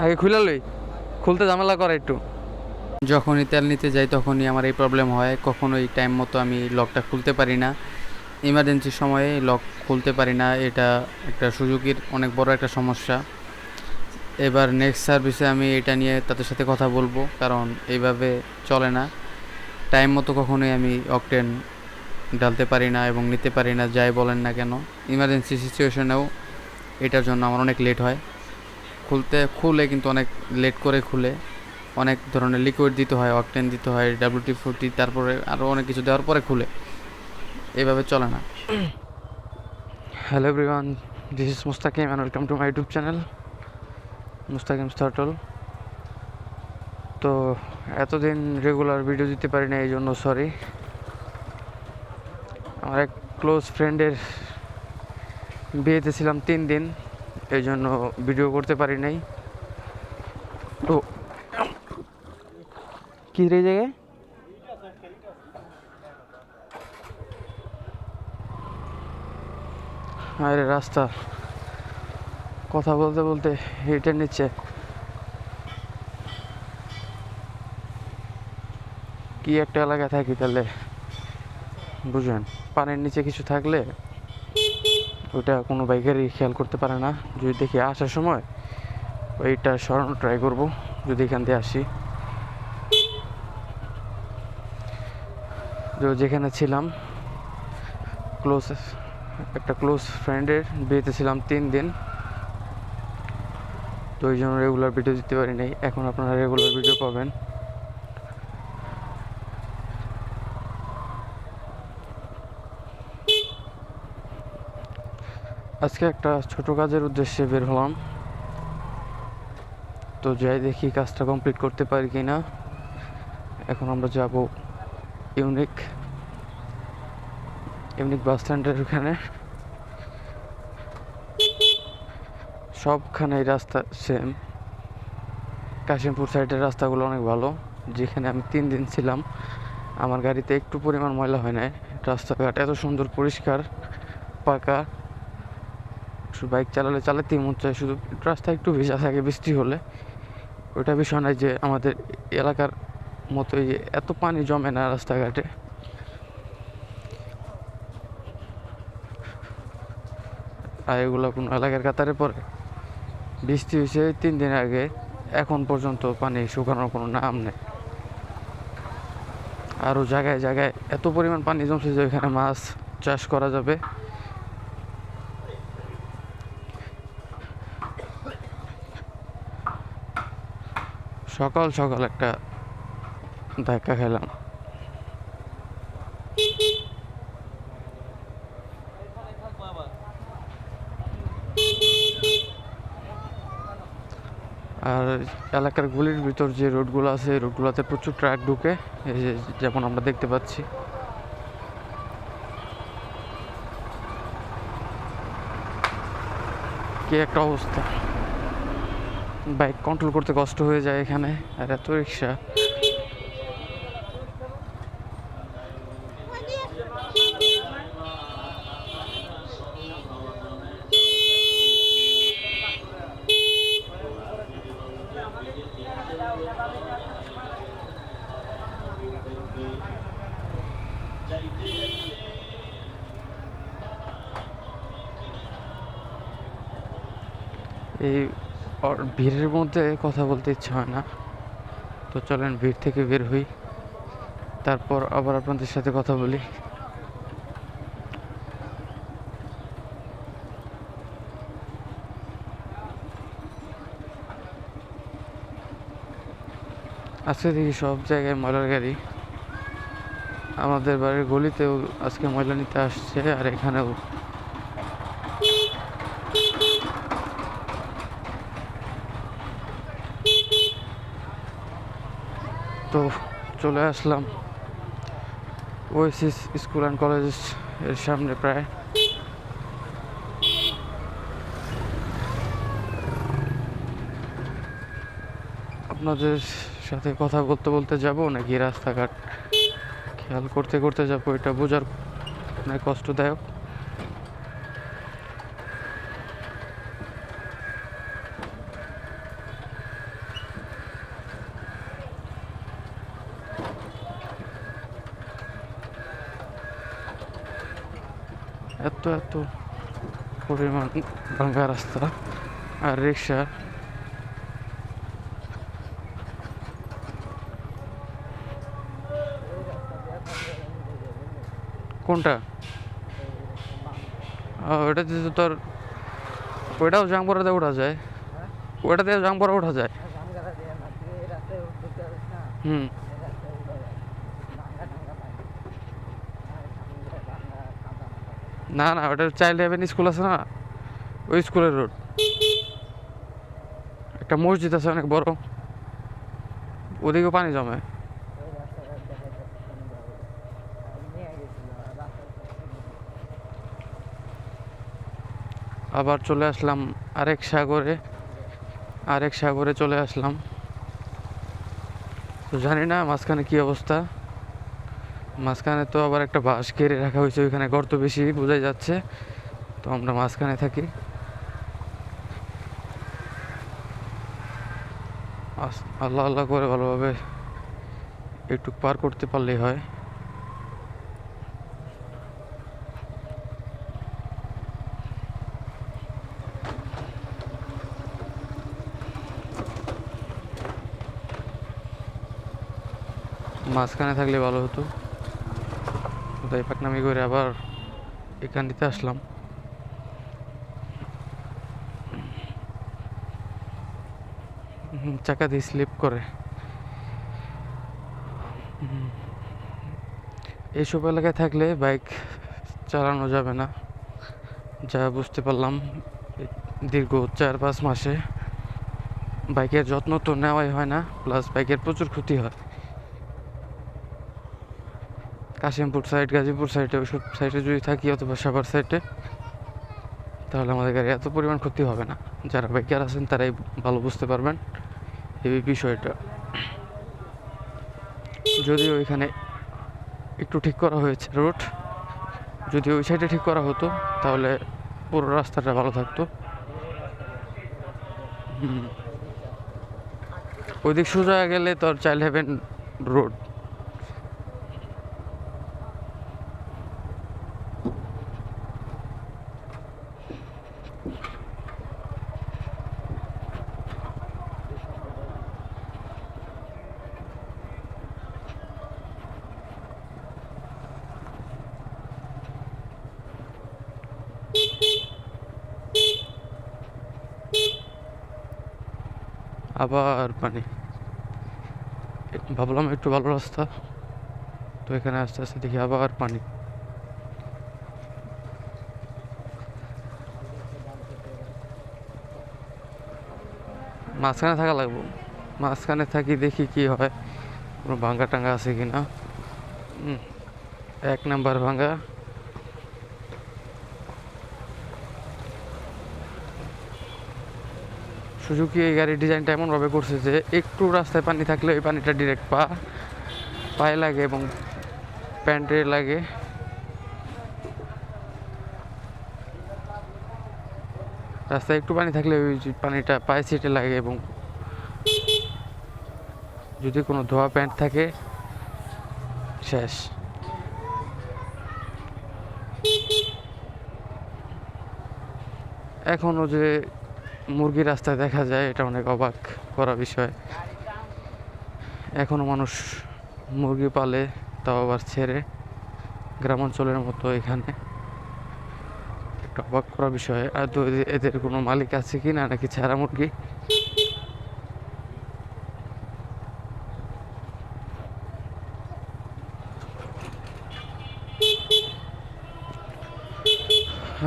আগে খুলে লই, খুলতে ঝামেলা করে একটু। যখনই তেল নিতে যাই তখনই আমার এই প্রবলেম হয়, কখনোই টাইম মতো আমি লকটা খুলতে পারি না। ইমার্জেন্সির সময়ে লক খুলতে পারি না, এটা একটা সুযোগের অনেক বড় একটা সমস্যা। এবার নেক্সট সার্ভিসে আমি এটা নিয়ে তাদের সাথে কথা বলবো, কারণ এইভাবে চলে না। টাইম মতো কখনোই আমি অকটেন ঢালতে পারি না এবং নিতে পারি না, যাই বলেন না কেন। ইমার্জেন্সি সিচুয়েশনেও এটার জন্য আমার অনেক লেট হয়। খুলে কিন্তু অনেক লেট করে খুলে, অনেক ধরনের লিকুইড দিতে হয়, অকটেন দিতে হয়, WD-40, তারপরে আরও অনেক কিছু দেওয়ার পরে খুলে। এভাবে চলে না। Hello everyone, this is Mustakim and welcome to my YouTube channel Mustakim স্টার্টল। তো এতদিন রেগুলার ভিডিও দিতে পারি না, এই জন্য সরি। আমার এক ক্লোজ ফ্রেন্ডের বিয়েতে ছিলাম 3 দিন, এই জন্য ভিডিও করতে পারি নাই। তো কি রে জায়গায় আরে রাস্তা, কথা বলতে বলতে হেঁটে নিচ্ছে। কি একটা এলাকায় থাকি তাহলে বুঝবেন, পানির নিচে কিছু থাকলে ওইটা কোনো বাইকারই খেয়াল করতে পারে না। যদি দেখি আসার সময় ওইটা সরানোর ট্রাই করবো, যদি এখান দিয়ে আসি। যেখানে ছিলাম একটা ক্লোজ ফ্রেন্ডের বিয়েতে ছিলাম 3 দিন, তো ওই জন্য রেগুলার ভিডিও দিতে পারি নাই। এখন আপনারা রেগুলার ভিডিও পাবেন। আজকে একটা ছোট কাজের উদ্দেশ্যে বের হলাম, তো যাই দেখি কাজটা কমপ্লিট করতে পারি কি না। এখন আমরা যাব ইউনিক বাস স্ট্যান্ডের ওখানে। সবখানে এই রাস্তা সেম, কাশিমপুর সাইডের রাস্তাগুলো অনেক ভালো। যেখানে আমি 3 দিন ছিলাম আমার গাড়িতে একটু পরিমাণ ময়লা হয় না, রাস্তাঘাট এত সুন্দর পরিষ্কার পাকা, বাইক চালাতেই মন চায়। শুধু রাস্তা একটু ভেজা থাকে বৃষ্টি হলে, ওইটা বিষয় নয় যে আমাদের এলাকার মতোই এত পানি জমে না রাস্তাঘাটে। আর এগুলো কোনো এলাকার কাতারে পড়ে? বৃষ্টি হয়েছে 3 দিন আগে, এখন পর্যন্ত পানি শুকানোর কোনো নাম নেই। আরও জায়গায় জায়গায় এত পরিমাণ পানি জমছে যে ওইখানে মাছ চাষ করা যাবে। সকাল সকাল একটা ধাক্কা খেলাম। আর এলাকার গলির ভিতর যে রোডগুলো আছে, এই রোডগুলোতে প্রচুর ট্রাক ঢুকে, এই যে যেমন আমরা দেখতে পাচ্ছি। কি একটা অবস্থা, বাইক কন্ট্রোল করতে কষ্ট হয়ে যায় এখানে, আর এত রিক্সা। এই ভিড়ের মধ্যে কথা বলতে ইচ্ছা হয় না, তো চলেন ভিড় থেকে বের হই, তারপর আবার আপনাদের সাথে কথা বলি। আজকে দেখি সব জায়গায় ময়লার গাড়ি, আমাদের বাড়ির গলিতেও আজকে ময়লা নিতে আসছে, আর এখানেও। তো চলে আসলাম ওয়েসিস স্কুল অ্যান্ড কলেজ এর সামনে প্রায়। আপনাদের সাথে কথা বলতে বলতে যাব নাকি রাস্তাঘাট খেয়াল করতে করতে যাবো, এটা বোঝার অনেক কষ্টদায়ক। এত এত পরিমাণ ভাঙা রাস্তা আর রিক্সা। কোনটা? ওইটাতে তো তোর ওইটাও জাংপরাতে ওঠা যায়, ওইটাতে জাংপরা ওঠা যায়। হুম। না না, ওটা চাইল্ড হেভেন স্কুল আছে না, ওই স্কুলের রোড। একটা মসজিদ আছে অনেক বড়, ওদিকেও পানি জমে। আবার চলে আসলাম আরেক সাগরে চলে আসলাম। তো জানি না মাঝখানে কি অবস্থা। মাঝখানে তো আবার একটা বাঁশ ঘিরে রাখা হয়েছে, ওইখানে গর্ত বেশি বোঝাই যাচ্ছে। তো আমরা মাঝখানে থাকি। আল্লাহ আল্লাহ করে ভালোভাবে একটু পার করতে পারলেই হয়। মাঝখানে থাকলে ভালো হতো। তাই পাকনামি করে আবার এখানটিতে আসলাম। চাকা দিয়ে স্লিপ করে। এইসব এলাকায় থাকলে বাইক চালানো যাবে না, যা বুঝতে পারলাম দীর্ঘ 4-5 মাসে। বাইকের যত্ন তো নেওয়াই হয় না, প্লাস বাইকের প্রচুর ক্ষতি হয়। কাশিমপুর সাইড, গাজীপুর সাইডে, ওইসব সাইডে যদি থাকি অথবা সাভার সাইডে, তাহলে আমাদের গাড়ি এত পরিমাণ ক্ষতি হবে না। যারা বাইকার আছেন তারাই ভালো বুঝতে পারবেন এই বিষয়টা। যদিও এখানে একটু ঠিক করা হয়েছে রোড, যদি ওই সাইডে ঠিক করা হতো তাহলে পুরো রাস্তাটা ভালো থাকতো। ওইদিক সোজা গেলে তোর চাইল্ড হেভেন রোড। আবার পানি। ভাবলাম একটু ভালো রাস্তা, তো এখানে আস্তে আস্তে দেখি আবার পানি। মাঝখানে থাকা লাগবো, মাঝখানে থাকি দেখি কি হয়, কোনো ভাঙ্গা টাঙ্গা আছে কি না। 1 নাম্বার ভাঙ্গা। সুজুকি এই গাড়ির ডিজাইনটা এমনভাবে করছে যে একটু রাস্তায় পানি থাকলে ওই পানিটা ডিরেক্ট পায়ে লাগে এবং প্যান্টে লাগে। রাস্তায় একটু পানি থাকলে ওই পানিটা পায়ে সিটে লাগে, এবং যদি কোনো ধোয়া প্যান্ট থাকে শেষ। এখনও যে মুরগি রাস্তায় দেখা যায়, এটা অনেক অবাক করা বিষয়। এখনও মানুষ মুরগি পালে, তাও আবার ছেড়ে, গ্রামাঞ্চলের মতো এখানে। একটা অবাক করা বিষয়। আর তো এদের কোনো মালিক আছে কি না, নাকি ছাড়া মুরগি।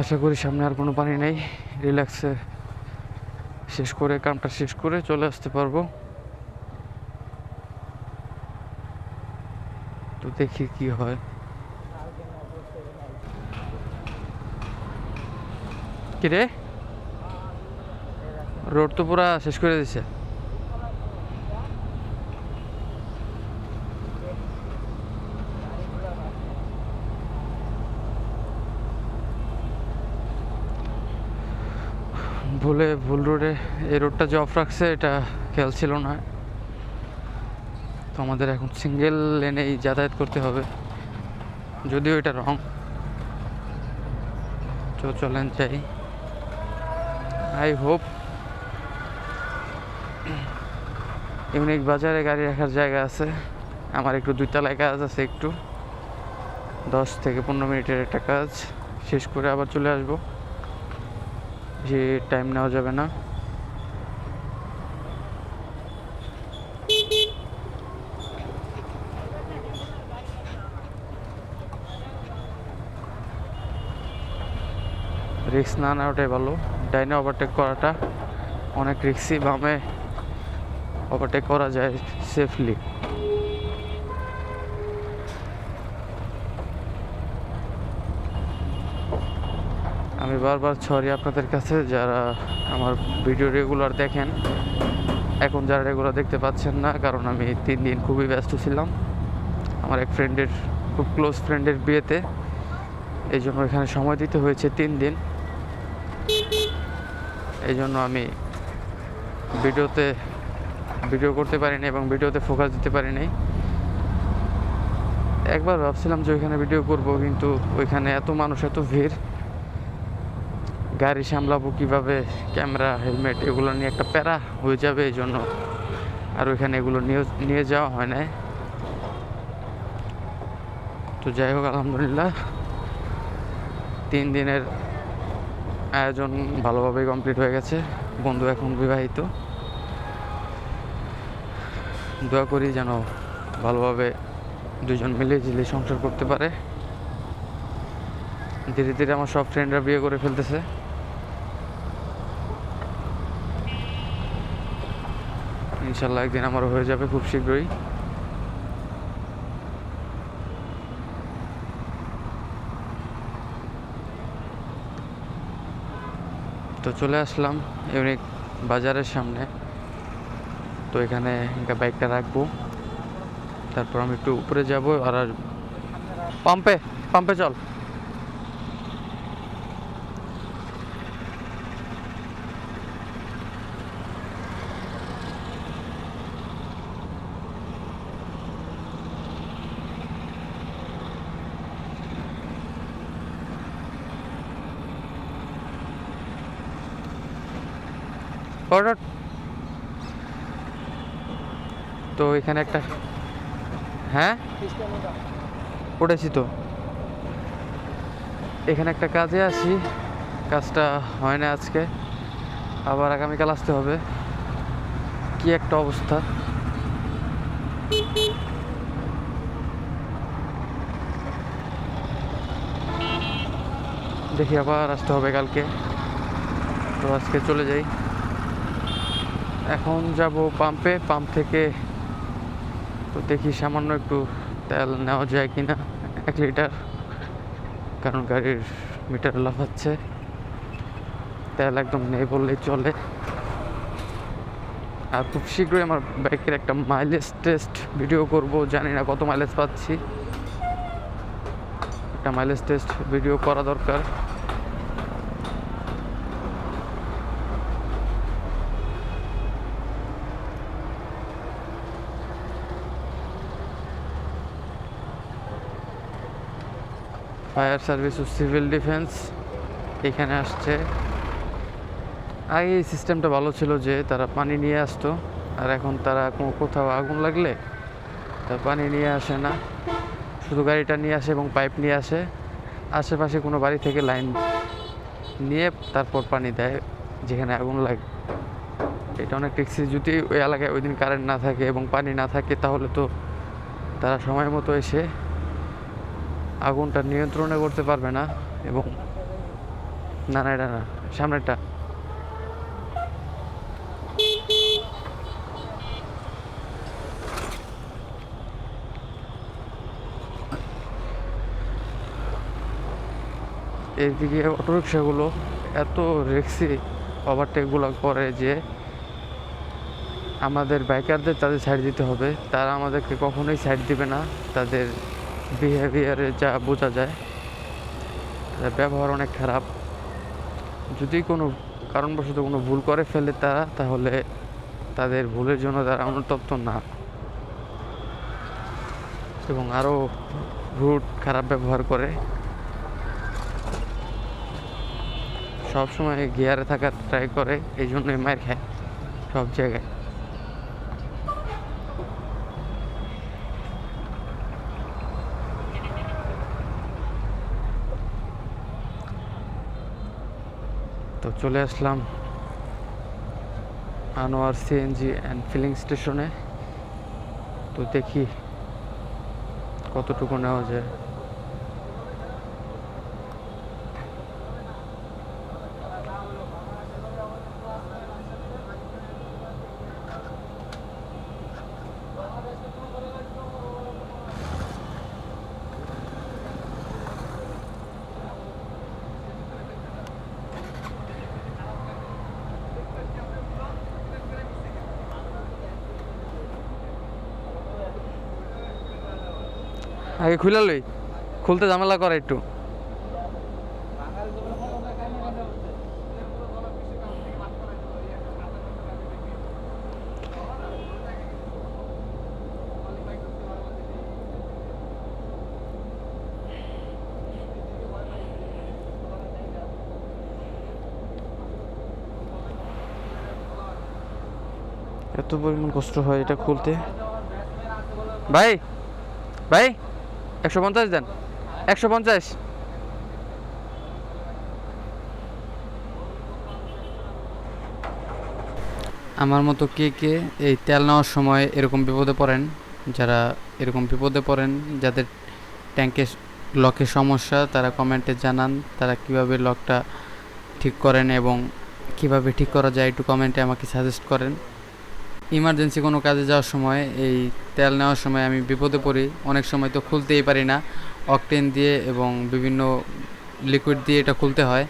আশা করি সামনে আর কোনো পানি নেই, রিল্যাক্সে কামটা শেষ করে চলে আসতে পারবো। তো দেখি কি হয়। কিরে, রোড তো পুরা শেষ করে দিছে। ভুল রোডে এই রোডটা যে অফ রাখছে এটা খেয়াল ছিল না। তো আমাদের এখন সিঙ্গেল লেনেই যাতায়াত করতে হবে, যদিও এটা রং। তো চলেন যাই। আই হোপ ইউনিক বাজারে গাড়ি রাখার জায়গা আছে। আমার একটু 2 তলায় কাজ আছে, একটু 10 থেকে 15 মিনিটের একটা কাজ শেষ করে আবার চলে আসবো। যে টাইম নেওয়া যাবে না। রিস্ক না নেওয়াটাই ভালো। ডাইনে ওভারটেক করাটা অনেক রিস্কি, বামে ওভারটেক করা যায় সেফলি। আমি বারবার সরি আপনাদের কাছে, যারা আমার ভিডিও রেগুলার দেখেন। এখন যারা রেগুলার দেখতে পাচ্ছেন না, কারণ আমি 3 দিন খুবই ব্যস্ত ছিলাম আমার এক ফ্রেন্ডের, খুব ক্লোজ ফ্রেন্ডের বিয়েতে। এই জন্য এখানে সময় দিতে হয়েছে 3 দিন। এই জন্য আমি ভিডিও করতে পারিনি এবং ভিডিওতে ফোকাস দিতে পারিনি। একবার ভাবছিলাম যে ওইখানে ভিডিও করব, কিন্তু ওইখানে এত মানুষ, এত ভিড়, গাড়ি সামলাবো কীভাবে, ক্যামেরা, হেলমেট এগুলো নিয়ে একটা প্যারা হয়ে যাবে। এই জন্য আর ওইখানে এগুলো নিয়ে যাওয়া হয় না। তো যাই হোক, আলহামদুলিল্লাহ 3 দিনের আয়োজন ভালোভাবে কমপ্লিট হয়ে গেছে। বন্ধু এখন বিবাহিত। দোয়া করি যেন ভালোভাবে দুজন মিলে ঝিলে সংসার করতে পারে। ধীরে ধীরে আমার সব ফ্রেন্ডরা বিয়ে করে ফেলতেছে। ইনশাল্লাহ একদিন আমারও হয়ে যাবে খুব শীঘ্রই। তো চলে আসলাম ইউনিক বাজারের সামনে। তো এখানে বাইকটা রাখবো, তারপর আমি একটু উপরে যাব আর পাম্পে চল। অর্ডার। তো এখানে একটা, হ্যাঁ উঠেছি। তো এখানে একটা কাজে আসি, কাজটা হয় না আজকে, আবার আগামীকাল আসতে হবে। কি একটা অবস্থা। দেখি আবার আসতে হবে কালকে। তো আজকে চলে যাই। এখন যাব পাম্প থেকে। তো দেখি সামান্য একটু তেল নেওয়া যায় কিনা, 1 লিটার, কারণ গাড়ির মিটার লাফাচ্ছে। তেল একদম নেই বললেই চলে। আর খুব শীঘ্রই আমার বাইকের একটা মাইলেজ টেস্ট ভিডিও করব। জানি না কত মাইলেজ পাচ্ছি, একটা মাইলেজ টেস্ট ভিডিও করা দরকার। ফায়ার সার্ভিস ও সিভিল ডিফেন্স এখানে আসছে। আগে এই সিস্টেমটা ভালো ছিল যে তারা পানি নিয়ে আসতো, আর এখন তারা কোথাও আগুন লাগলে তা পানি নিয়ে আসে না, শুধু গাড়িটা নিয়ে আসে এবং পাইপ নিয়ে আসে। আশেপাশে কোনো বাড়ি থেকে লাইন নিয়ে তারপর পানি দেয় যেখানে আগুন লাগে। এটা অনেক রিস্কি। যদি ওই এলাকায় ওই দিন কারেন্ট না থাকে এবং পানি না থাকে, তাহলে তো তারা সময় মতো এসে আগুনটা নিয়ন্ত্রণে করতে পারবে না। এবং না, এটা না, সামনেরটা। এইদিকে অটোরিক্সাগুলো এত রিক্সি ওভারটেকগুলো করে যে আমাদের বাইকারদের তাদের সাইড দিতে হবে। তারা আমাদেরকে কখনোই সাইড দিবে না। তাদের বিহেভিয়ারে যা বোঝা যায়, তাদের ব্যবহার অনেক খারাপ। যদি কোনো কারণবশত কোনো ভুল করে ফেলে তারা, তাহলে তাদের ভুলের জন্য তারা অনুতপ্ত না, এবং আরও রুড খারাপ ব্যবহার করে। সবসময় গিয়ারে থাকার ট্রাই করে, এই জন্যই মার খায় সব জায়গায়। তো চলে আসলাম আনোয়ার সিএনজি অ্যান্ড ফিলিং স্টেশনে। তো দেখি কতটুকু নেওয়া যায়। আগে খুলে লই, খুলতে ঝামেলা করে একটু। এত পরিমাণ কষ্ট হয় এটা খুলতে। ভাই ভাই 150 দেন, 150। আমার মতো কে কে এই তেল নেওয়ার সময় এরকম বিপদে পড়েন? যারা এরকম বিপদে পড়েন, যাদের ট্যাঙ্কে লকের সমস্যা, তারা কমেন্টে জানান তারা কিভাবে লকটা ঠিক করেন এবং কিভাবে ঠিক করা যায় একটু কমেন্টে আমাকে সাজেস্ট করেন। ইমার্জেন্সি কোনো কাজে যাওয়ার সময় এই তেল নেওয়ার সময় আমি বিপদে পড়ি, অনেক সময় তো খুলতেই পারি না। অকটেন দিয়ে এবং বিভিন্ন লিকুইড দিয়ে এটা খুলতে হয়।